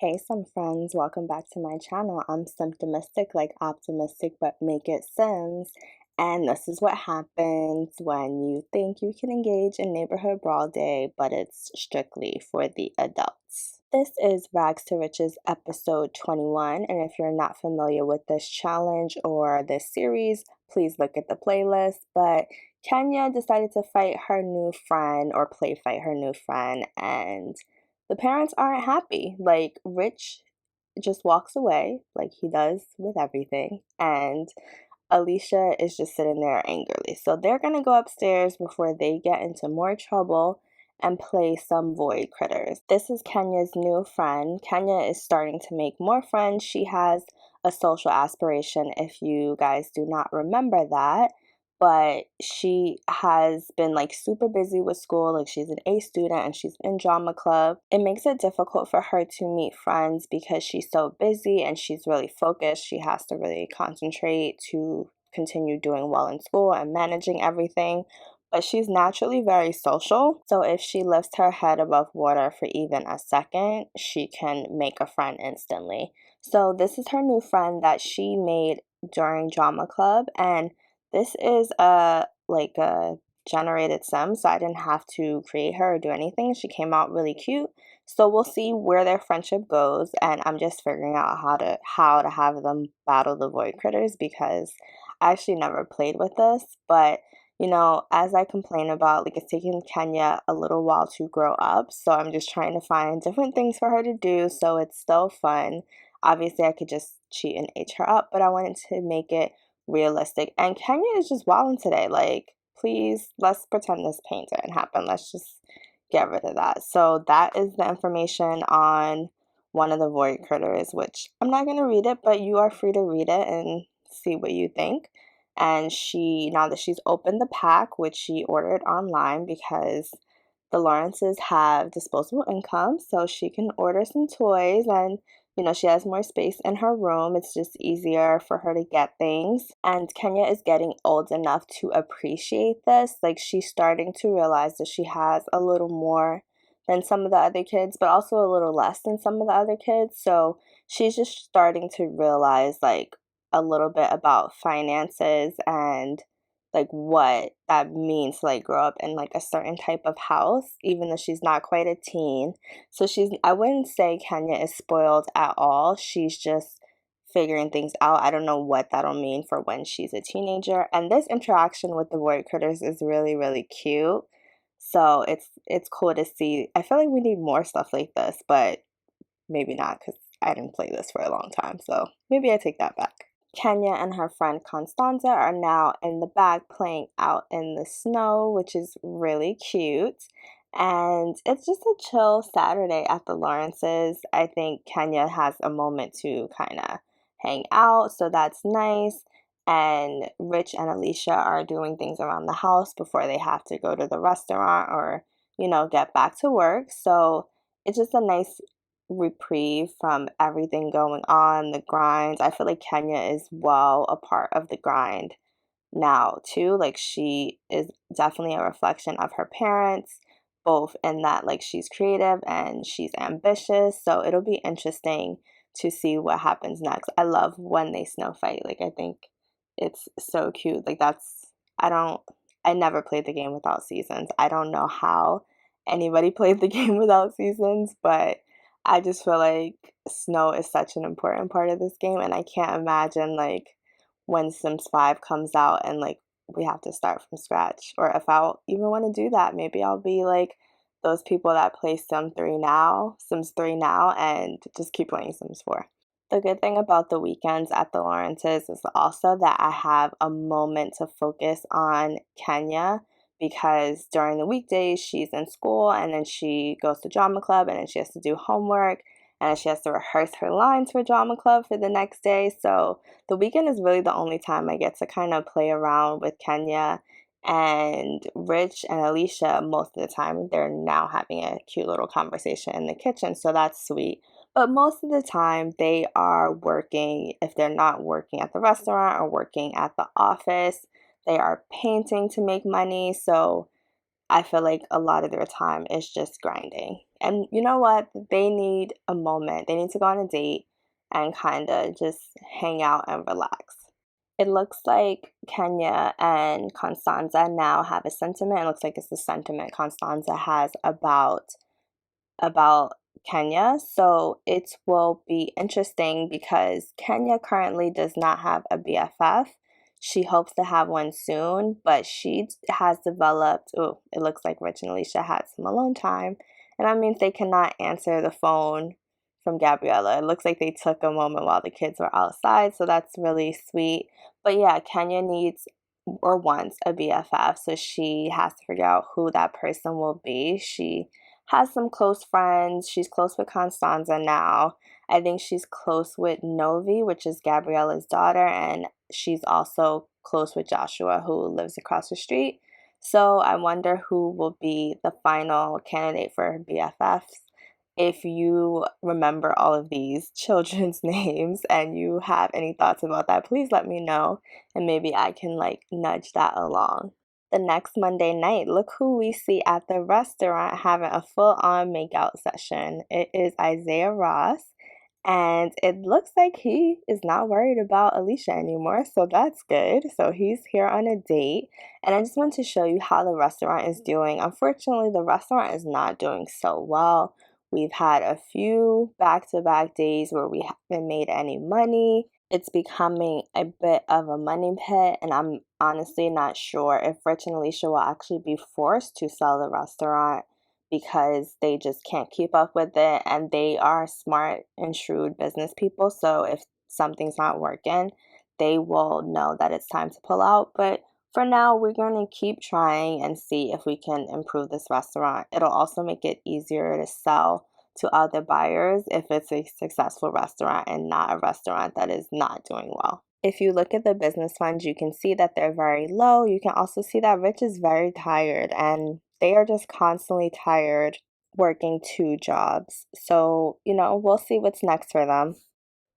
Hey, some friends, welcome back to my channel. I'm symptomistic, like optimistic, but make it Sims. And this is what happens when you think you can engage in neighborhood brawl day, but it's strictly for the adults. This is Rags to Riches episode 21, and if you're not familiar with this challenge or this series, please look at the playlist. But Kenya decided to fight her new friend or play fight her new friend, and the parents aren't happy. Like, Rich just walks away, like he does with everything, and Alicia is just sitting there angrily. So they're gonna go upstairs before they get into more trouble and play some void critters. This is Kenya's new friend. Kenya is starting to make more friends. She has a social aspiration, if you guys do not remember that, but she has been like super busy with school. Like, she's an A student and she's in drama club. It makes it difficult for her to meet friends because she's so busy and she's really focused. She has to really concentrate to continue doing well in school and managing everything. But she's naturally very social. So if she lifts her head above water for even a second, she can make a friend instantly. So this is her new friend that she made during drama club, and this is a generated sim, so I didn't have to create her or do anything. She came out really cute. So we'll see where their friendship goes, and I'm just figuring out how to have them battle the void critters because I actually never played with this. But as I complain about, like, it's taking Kenya a little while to grow up, so I'm just trying to find different things for her to do so it's still fun. Obviously, I could just cheat and age her up, but I wanted to make it realistic. And Kenya is just wilding today. Like, please, let's pretend this pain didn't happen. Let's just get rid of that. So that is the information on one of the void critters, which I'm not going to read it, but you are free to read it and see what you think. And now that she's opened the pack, which she ordered online because the Lawrences have disposable income, so she can order some toys, and she has more space in her room. It's just easier for her to get things. And Kenya is getting old enough to appreciate this. Like, she's starting to realize that she has a little more than some of the other kids, but also a little less than some of the other kids. So she's just starting to realize, like, a little bit about finances and like what that means to like grow up in like a certain type of house, even though she's not quite a teen. So I wouldn't say Kenya is spoiled at all. She's just figuring things out. I don't know what that'll mean for when she's a teenager. And this interaction with the void critters is really, really cute. So it's cool to see. I feel like we need more stuff like this, but maybe not because I didn't play this for a long time. So maybe I take that back. Kenya and her friend Constanza are now in the back playing out in the snow, which is really cute. And it's just a chill Saturday at the Lawrences. I think Kenya has a moment to kind of hang out, so that's nice. And Rich and Alicia are doing things around the house before they have to go to the restaurant or, get back to work. So it's just a nice reprieve from everything going on, the grinds. I feel like Kenya is well a part of the grind now too. Like, she is definitely a reflection of her parents, both in that like she's creative and she's ambitious. So it'll be interesting to see what happens next. I love when they snow fight. Like, I think it's so cute. Like, I never played the game without seasons. I don't know how anybody played the game without seasons, but I just feel like snow is such an important part of this game, and I can't imagine like when Sims 5 comes out and like we have to start from scratch. Or if I'll even want to do that, maybe I'll be like those people that play Sims 3 now, and just keep playing Sims 4. The good thing about the weekends at the Lawrences is also that I have a moment to focus on Kenya because during the weekdays she's in school and then she goes to drama club and then she has to do homework and then she has to rehearse her lines for drama club for the next day. So the weekend is really the only time I get to kind of play around with Kenya. And Rich and Alicia, most of the time, they're now having a cute little conversation in the kitchen, so that's sweet. But most of the time, they are working. If they're not working at the restaurant or working at the office, they are painting to make money. So I feel like a lot of their time is just grinding. And you know what? They need a moment. They need to go on a date and kind of just hang out and relax. It looks like Kenya and Constanza now have a sentiment. It looks like it's the sentiment Constanza has about Kenya. So it will be interesting because Kenya currently does not have a BFF. She hopes to have one soon, but she has developed, oh, it looks like Rich and Alicia had some alone time. And that means they cannot answer the phone from Gabriella. It looks like they took a moment while the kids were outside, so that's really sweet. But yeah, Kenya needs or wants a BFF, so she has to figure out who that person will be. She has some close friends. She's close with Constanza now. I think she's close with Novi, which is Gabriella's daughter, and she's also close with Joshua, who lives across the street. So I wonder who will be the final candidate for her BFFs. If you remember all of these children's names and you have any thoughts about that, please let me know and maybe I can like nudge that along. The next Monday night, look who we see at the restaurant having a full-on makeout session. It is Isaiah Ross, and it looks like he is not worried about Alicia anymore, so that's good. So he's here on a date, and I just want to show you how the restaurant is doing. Unfortunately, the restaurant is not doing so well. We've had a few back-to-back days where we haven't made any money. It's becoming a bit of a money pit, and I'm honestly not sure if Rich and Alicia will actually be forced to sell the restaurant because they just can't keep up with it, and they are smart and shrewd business people. So if something's not working, they will know that it's time to pull out. But for now, we're going to keep trying and see if we can improve this restaurant. It'll also make it easier to sell to other buyers if it's a successful restaurant and not a restaurant that is not doing well. If you look at the business funds, you can see that they're very low. You can also see that Rich is very tired and they are just constantly tired working two jobs. So, we'll see what's next for them.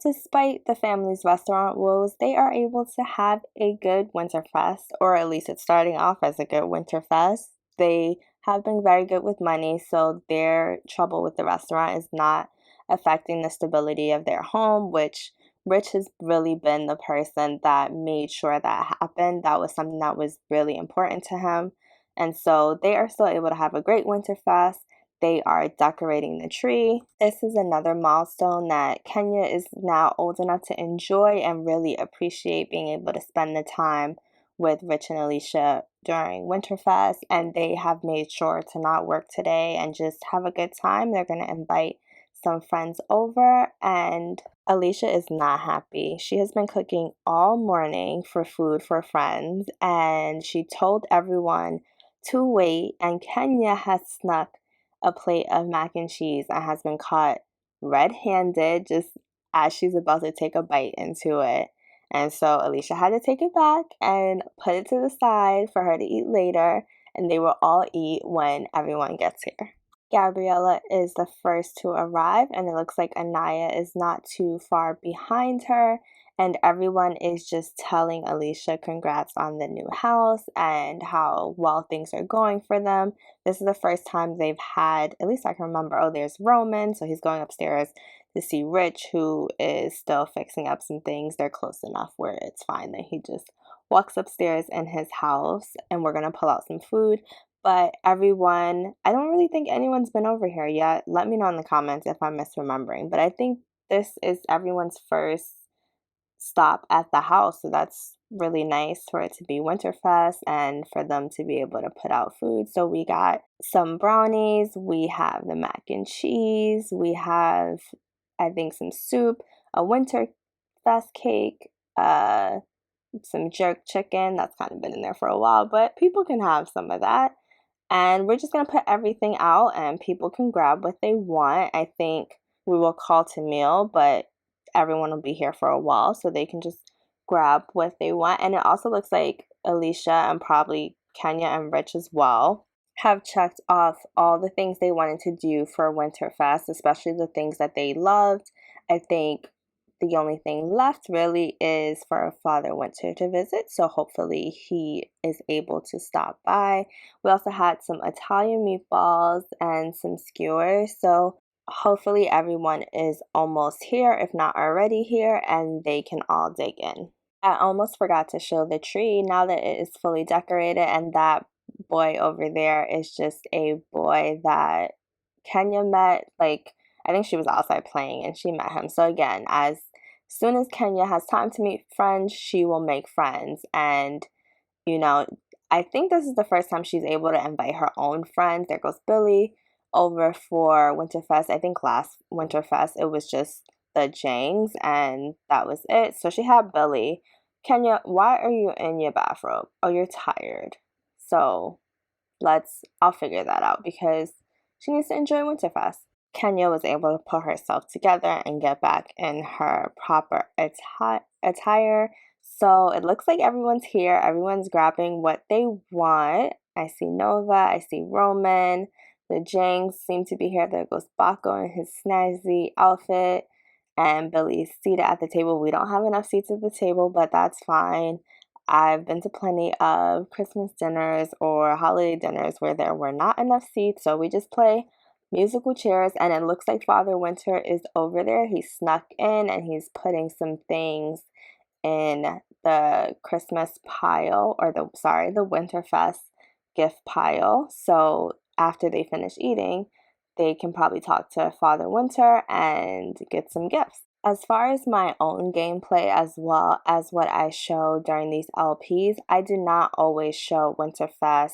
Despite the family's restaurant woes, they are able to have a good Winterfest, or at least it's starting off as a good Winterfest. They have been very good with money, so their trouble with the restaurant is not affecting the stability of their home, which Rich has really been the person that made sure that happened. That was something that was really important to him. And so they are still able to have a great Winterfest. They are decorating the tree. This is another milestone that Kenya is now old enough to enjoy and really appreciate being able to spend the time with Rich and Alicia during Winterfest. And they have made sure to not work today and just have a good time. They're going to invite some friends over, and Alicia is not happy. She has been cooking all morning for food for friends, and she told everyone to wait, and Kenya has snuck a plate of mac and cheese and has been caught red-handed just as she's about to take a bite into it. And so Alicia had to take it back and put it to the side for her to eat later, and they will all eat when everyone gets here. Gabriella is the first to arrive, and it looks like Anaya is not too far behind her. And everyone is just telling Alicia congrats on the new house and how well things are going for them. This is the first time they've had, at least I can remember, oh, there's Roman, so he's going upstairs to see Rich, who is still fixing up some things. They're close enough where it's fine that he just walks upstairs in his house, and we're going to pull out some food. But everyone, I don't really think anyone's been over here yet. Let me know in the comments if I'm misremembering. But I think this is everyone's first stop at the house. So that's really nice for it to be Winterfest and for them to be able to put out food. So we got some brownies, we have the mac and cheese, we have, I think, some soup, a Winterfest cake, some jerk chicken. That's kind of been in there for a while, but people can have some of that. And we're just going to put everything out and people can grab what they want. I think we will call to meal, but everyone will be here for a while so they can just grab what they want. And it also looks like Alicia and probably Kenya and Rich as well have checked off all the things they wanted to do for Winterfest, especially the things that they loved. I think the only thing left really is for Father Winter to visit, so hopefully he is able to stop by. We also had some Italian meatballs and some skewers, so hopefully everyone is almost here, if not already here, and they can all dig in. I almost forgot to show the tree now that it is fully decorated, and that boy over there is just a boy that Kenya met. Like, I think she was outside playing and she met him. So again, as soon as Kenya has time to meet friends, she will make friends. And, you know, I think this is the first time she's able to invite her own friends. There goes Billy over for Winterfest. I think last Winterfest it was just the Jangs and that was it. So she had Billy. Kenya, why are you in your bathrobe? Oh, you're tired. So I'll figure that out because she needs to enjoy Winterfest. Kenya was able to put herself together and get back in her proper attire. So it looks like everyone's here. Everyone's grabbing what they want. I see Nova. I see Roman. The Jangs seem to be here. There goes Baco in his snazzy outfit. And Billy's seated at the table. We don't have enough seats at the table, but that's fine. I've been to plenty of Christmas dinners or holiday dinners where there were not enough seats, so we just play musical chairs, and it looks like Father Winter is over there. He snuck in and he's putting some things in the Christmas pile, or the Winterfest gift pile. So after they finish eating, they can probably talk to Father Winter and get some gifts. As far as my own gameplay, as well as what I show during these LPs, I do not always show Winterfest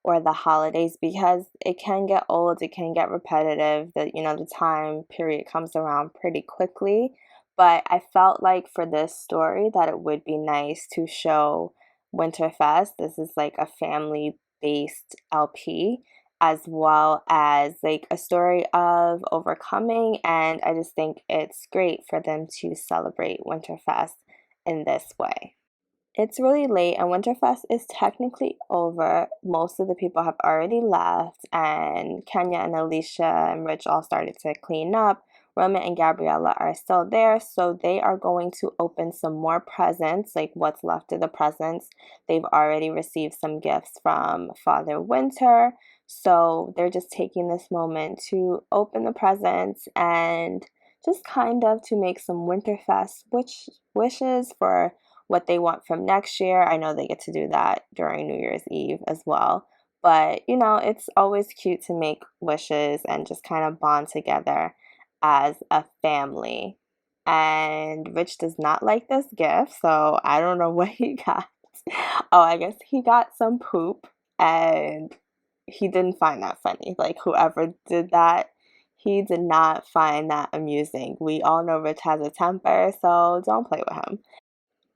or the holidays because it can get old, it can get repetitive. The time period comes around pretty quickly. But I felt like for this story that it would be nice to show Winterfest. This is like a family-based LP, as well as like a story of overcoming, and I just think it's great for them to celebrate Winterfest in this way. It's really late and Winterfest is technically over. Most of the people have already left, and Kenya and Alicia and Rich all started to clean up. Roman and Gabriella are still there, so they are going to open some more presents, like what's left of the presents. They've already received some gifts from Father Winter, so they're just taking this moment to open the presents and just kind of to make some Winterfest wishes for what they want from next year. I know they get to do that during New Year's Eve as well. But, it's always cute to make wishes and just kind of bond together as a family. And Rich does not like this gift, so I don't know what he got. Oh, I guess he got some poop, and he didn't find that funny. Like, whoever did that, he did not find that amusing. We all know Rich has a temper, so don't play with him.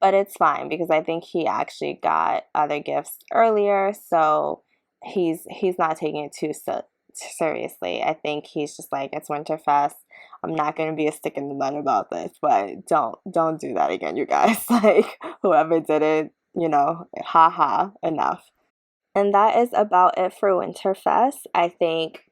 But it's fine because I think he actually got other gifts earlier, so he's not taking it too seriously. I think he's just like, it's Winterfest. I'm not gonna be a stick in the mud about this, but don't do that again, you guys. Like, whoever did it, haha, enough. And that is about it for Winterfest. I think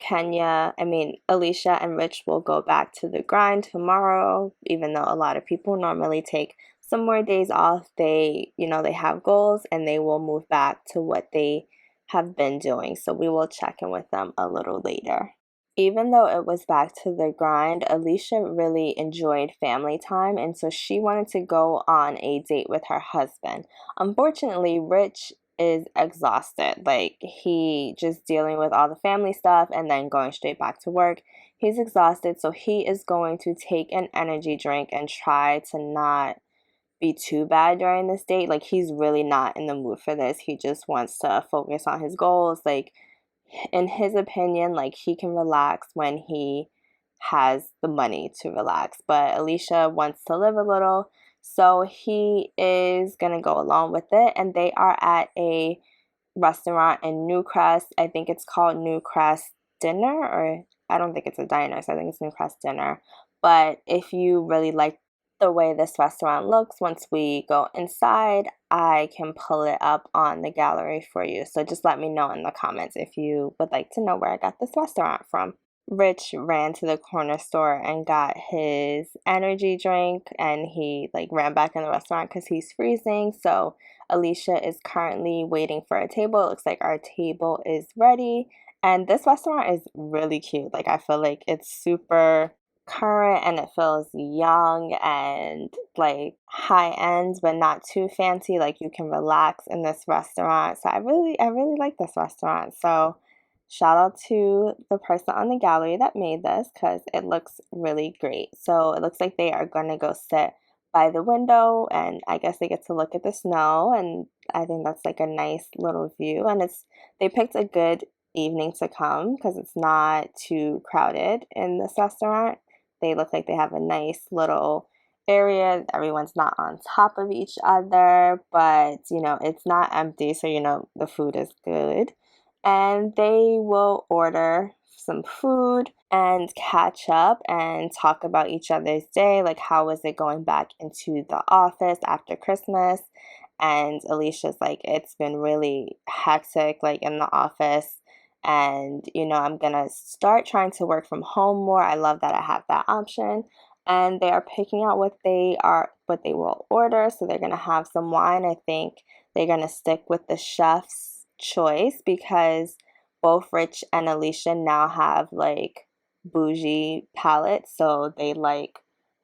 Alicia and Rich will go back to the grind tomorrow, even though a lot of people normally take some more days off. They have goals and they will move back to what they have been doing. So we will check in with them a little later. Even though it was back to the grind, Alicia really enjoyed family time, and so she wanted to go on a date with her husband. Unfortunately, Rich is exhausted. Like, he just dealing with all the family stuff and then going straight back to work. He's exhausted, so he is going to take an energy drink and try to not be too bad during this date. Like, he's really not in the mood for this. He just wants to focus on his goals. Like, in his opinion, like, he can relax when he has the money to relax. But Alicia wants to live a little, so he is gonna go along with it. And they are at a restaurant in Newcrest. I think it's called Newcrest Dinner, or I don't think it's a diner, so I think it's Newcrest Dinner. But if you really like the way this restaurant looks, once we go inside, I can pull it up on the gallery for you. So just let me know in the comments if you would like to know where I got this restaurant from. Rich ran to the corner store and got his energy drink, and he like ran back in the restaurant because he's freezing. So Alicia is currently waiting for a table. It looks like our table is ready. And this restaurant is really cute. Like I feel like it's super current and it feels young and like high end but not too fancy. Like you can relax in this restaurant. So I really like this restaurant. So shout out to the person on the gallery that made this because it looks really great. So it looks like they are going to go sit by the window and I guess they get to look at the snow, and I think that's like a nice little view, and they picked a good evening to come because it's not too crowded in this restaurant. They look like they have a nice little area. Everyone's not on top of each other, but it's not empty, so the food is good, and they will order some food and catch up and talk about each other's day, like how was it going back into the office after Christmas. And Alicia's like, it's been really hectic, like in the office, and I'm gonna start trying to work from home more. I love that I have that option. And they are picking out what they will order, so they're gonna have some wine. I think they're gonna stick with the chef's choice because both Rich and Alicia now have like bougie palates, so they like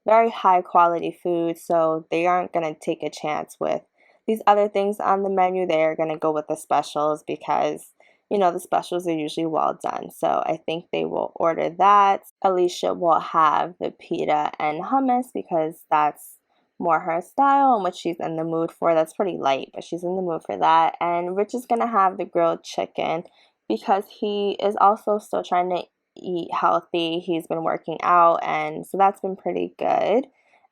very high quality food, so they aren't gonna take a chance with these other things on the menu. They're gonna go with the specials because the specials are usually well done. So I think they will order that. Alicia will have the pita and hummus because that's more her style and what she's in the mood for. That's pretty light, but she's in the mood for that. And Rich is gonna have the grilled chicken because he is also still trying to eat healthy. He's been working out, and so that's been pretty good.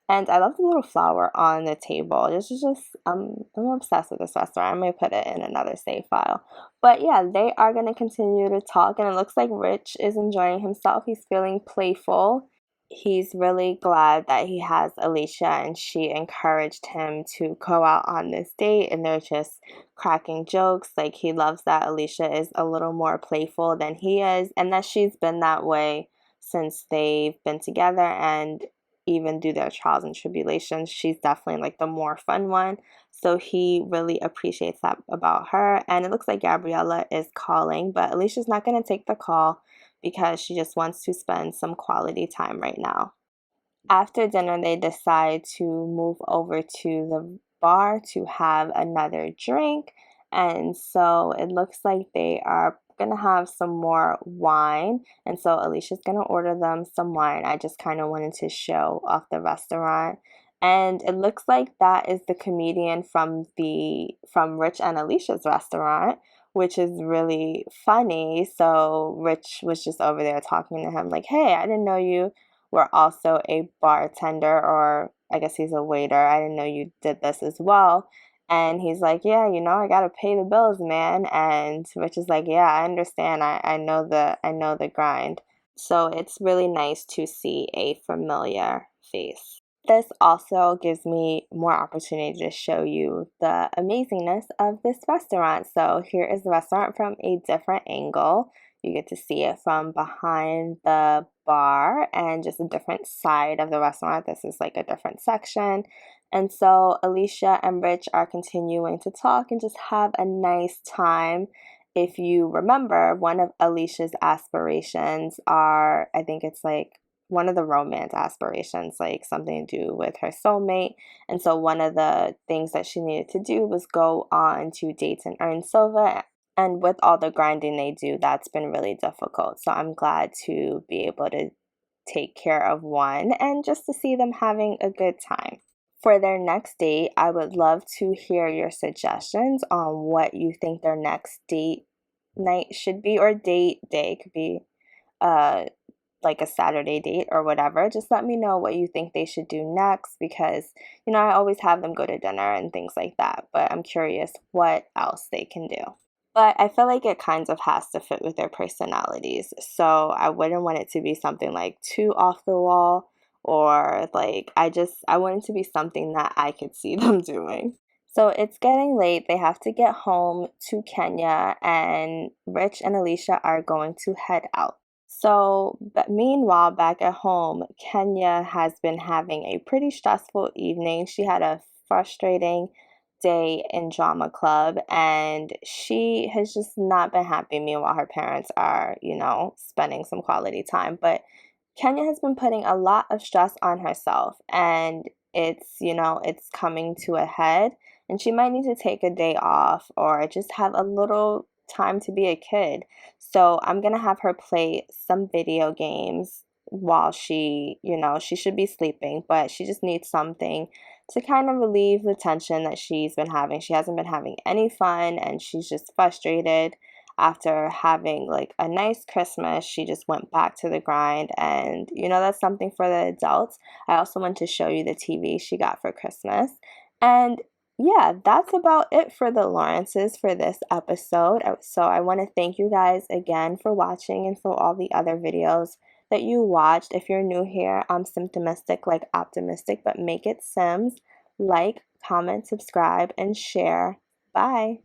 And I love the little flower on the table. This is just, I'm obsessed with this restaurant. I may put it in another save file. But yeah, they are going to continue to talk, and it looks like Rich is enjoying himself. He's feeling playful. He's really glad that he has Alicia, and she encouraged him to go out on this date, and they're just cracking jokes. Like, he loves that Alicia is a little more playful than he is, and that she's been that way since they've been together, and even through their trials and tribulations, she's definitely like the more fun one. So he really appreciates that about her. And it looks like Gabriella is calling, but Alicia's not going to take the call because she just wants to spend some quality time right now. After dinner, they decide to move over to the bar to have another drink. And so it looks like they are going to have some more wine. And so Alicia's going to order them some wine. I just kind of wanted to show off the restaurant. And it looks like that is the comedian from Rich and Alicia's restaurant, which is really funny. So Rich was just over there talking to him like, "Hey, I didn't know you were also a bartender," or I guess he's a waiter. "I didn't know you did this as well." And he's like, "Yeah, I gotta pay the bills, man." And Rich is like, "Yeah, I understand. I know the grind." So it's really nice to see a familiar face. This also gives me more opportunity to show you the amazingness of this restaurant. So here is the restaurant from a different angle. You get to see it from behind the bar and just a different side of the restaurant. This is like a different section. And so Alicia and Rich are continuing to talk and just have a nice time. If you remember, one of Alicia's aspirations are, I think it's like one of the romance aspirations, like something to do with her soulmate. And so one of the things that she needed to do was go on to dates and earn silver. And with all the grinding they do, that's been really difficult. So I'm glad to be able to take care of one and just to see them having a good time. For their next date, I would love to hear your suggestions on what you think their next date night should be, or date day. Could be uh like a Saturday date or whatever. Just let me know what you think they should do next because I always have them go to dinner and things like that, but I'm curious what else they can do. But I feel like it kind of has to fit with their personalities. So I wouldn't want it to be something like too off the wall, or like I want it to be something that I could see them doing. So it's getting late. They have to get home to Kenya, and Rich and Alicia are going to head out. So, but meanwhile, back at home, Kenya has been having a pretty stressful evening. She had a frustrating day in drama club, and she has just not been happy. Meanwhile, her parents are, spending some quality time. But Kenya has been putting a lot of stress on herself, and it's coming to a head, and she might need to take a day off or just have a little time to be a kid. So I'm gonna have her play some video games while she should be sleeping, but she just needs something to kind of relieve the tension that she's been having. She hasn't been having any fun, and she's just frustrated after having like a nice Christmas. She just went back to the grind, and that's something for the adults. I also want to show you the TV she got for Christmas. And yeah, that's about it for the Lawrences for this episode. So I want to thank you guys again for watching and for all the other videos that you watched. If you're new here, I'm Symptomistic like optimistic, but make it Sims. Like, comment, subscribe, and share. Bye.